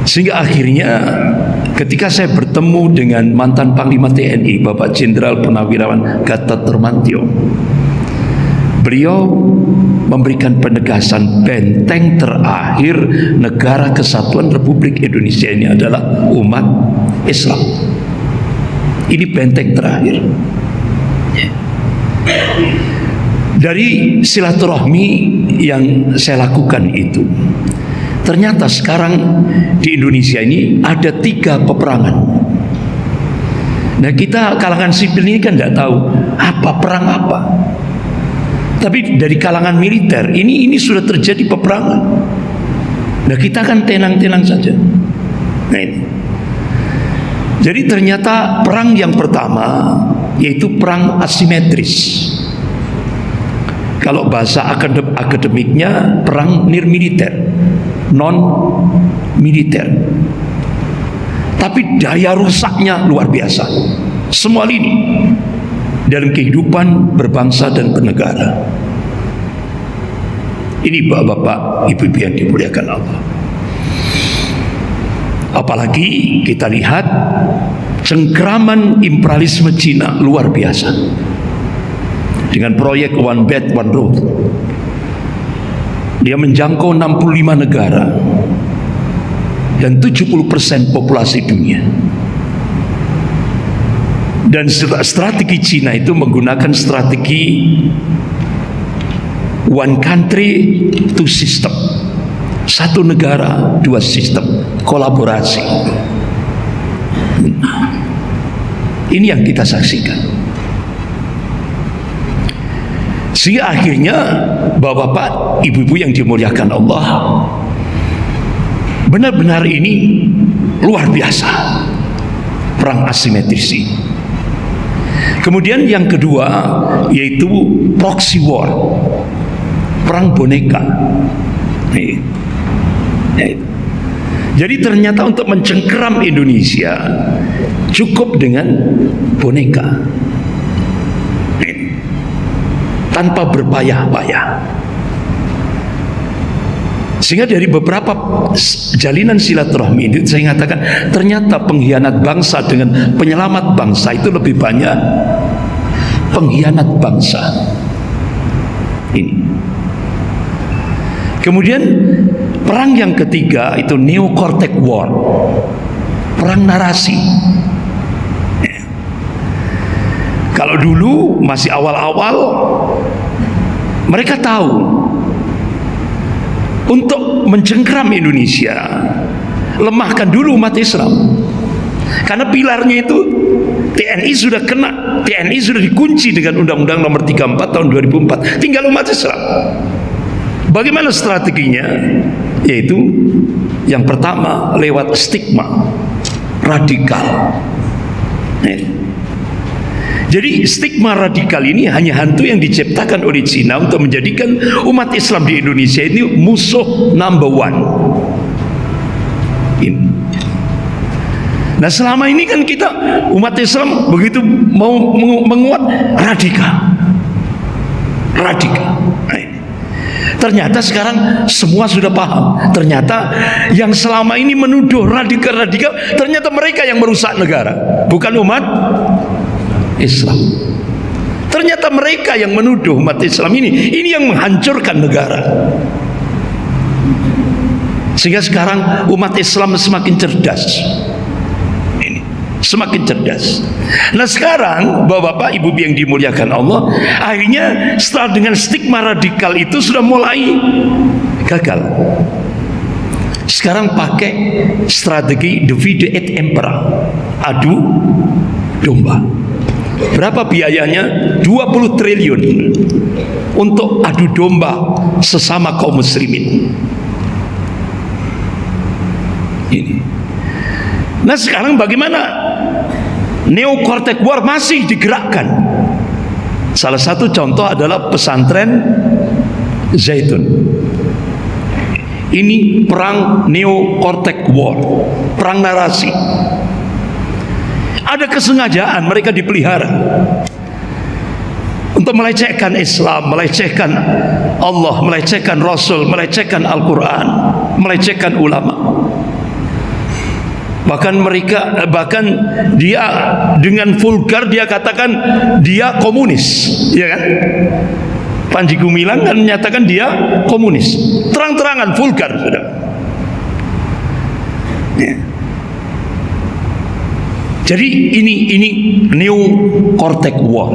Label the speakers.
Speaker 1: Sehingga akhirnya ketika saya bertemu dengan mantan Panglima TNI Bapak Jenderal Purnawirawan Gatot Nurmantio, beliau memberikan penegasan benteng terakhir negara kesatuan Republik Indonesia ini adalah umat Islam. Ini benteng terakhir. Dari silaturahmi yang saya lakukan itu, ternyata sekarang di Indonesia ini ada 3 peperangan. Nah, kita kalangan sipil ini kan tidak tahu apa perang apa. Tapi dari kalangan militer ini sudah terjadi peperangan. Nah, kita kan tenang-tenang saja. Nah, ini. Jadi ternyata perang yang pertama yaitu perang asimetris. Kalau bahasa akademiknya perang nirmiliter, non militer. Tapi daya rusaknya luar biasa. Semua lini dalam kehidupan berbangsa dan bernegara. Ini bapak-bapak, ibu-ibu yang dimuliakan Allah. Apalagi kita lihat cengkraman imperialisme Cina luar biasa. Dengan proyek One Belt One Road, dia menjangkau 65 negara dan 70% populasi dunia. Dan strategi Cina itu menggunakan strategi one country two system, 1 negara 2 sistem, kolaborasi. Ini yang kita saksikan. Sehingga akhirnya bapak-bapak, ibu-ibu yang dimuliakan Allah, benar-benar ini luar biasa perang asimetris ini. Kemudian yang kedua yaitu proxy war, perang boneka. Jadi ternyata untuk mencengkeram Indonesia cukup dengan boneka, tanpa berpayah-payah. Sehingga dari beberapa jalinan silaturahmi ini saya mengatakan ternyata pengkhianat bangsa dengan penyelamat bangsa itu lebih banyak pengkhianat bangsa ini. Kemudian perang yang ketiga itu Neo-Cortex War, perang narasi. Kalau dulu masih awal-awal, mereka tahu untuk mencengkram Indonesia, lemahkan dulu umat Islam. Karena pilarnya itu TNI sudah kena, TNI sudah dikunci dengan Undang-Undang Nomor 34 tahun 2004. Tinggal umat Islam. Bagaimana strateginya? Yaitu yang pertama lewat stigma radikal. Jadi stigma radikal ini hanya hantu yang diciptakan oleh Cina untuk menjadikan umat Islam di Indonesia ini musuh number 1. Ini. Nah, selama ini kan kita umat Islam begitu mau menguat radikal. Ternyata sekarang semua sudah paham. Ternyata yang selama ini menuduh radikal, ternyata mereka yang merusak negara, bukan umat Islam. Ternyata mereka yang menuduh umat Islam ini yang menghancurkan negara. Sehingga sekarang umat Islam semakin cerdas. Semakin cerdas. Nah, sekarang bapak-bapak, ibu yang dimuliakan Allah, akhirnya setelah dengan stigma radikal itu sudah mulai gagal. Sekarang pakai strategi divide et impera, adu domba. Berapa biayanya? 20 triliun untuk adu domba sesama kaum muslimin. Ini. Nah, sekarang bagaimana? Neo-Cortex War masih digerakkan. Salah satu contoh adalah pesantren Zaitun. Ini perang Neo-Cortex War, perang narasi. Ada kesengajaan mereka dipelihara untuk melecehkan Islam, melecehkan Allah, melecehkan Rasul, melecehkan Al-Quran, melecehkan ulama. bahkan dia dengan vulgar dia katakan dia komunis, ya kan? Panji Gumilang kan menyatakan dia komunis, terang-terangan vulgar, sudah. Ya. Jadi ini New Cortex War.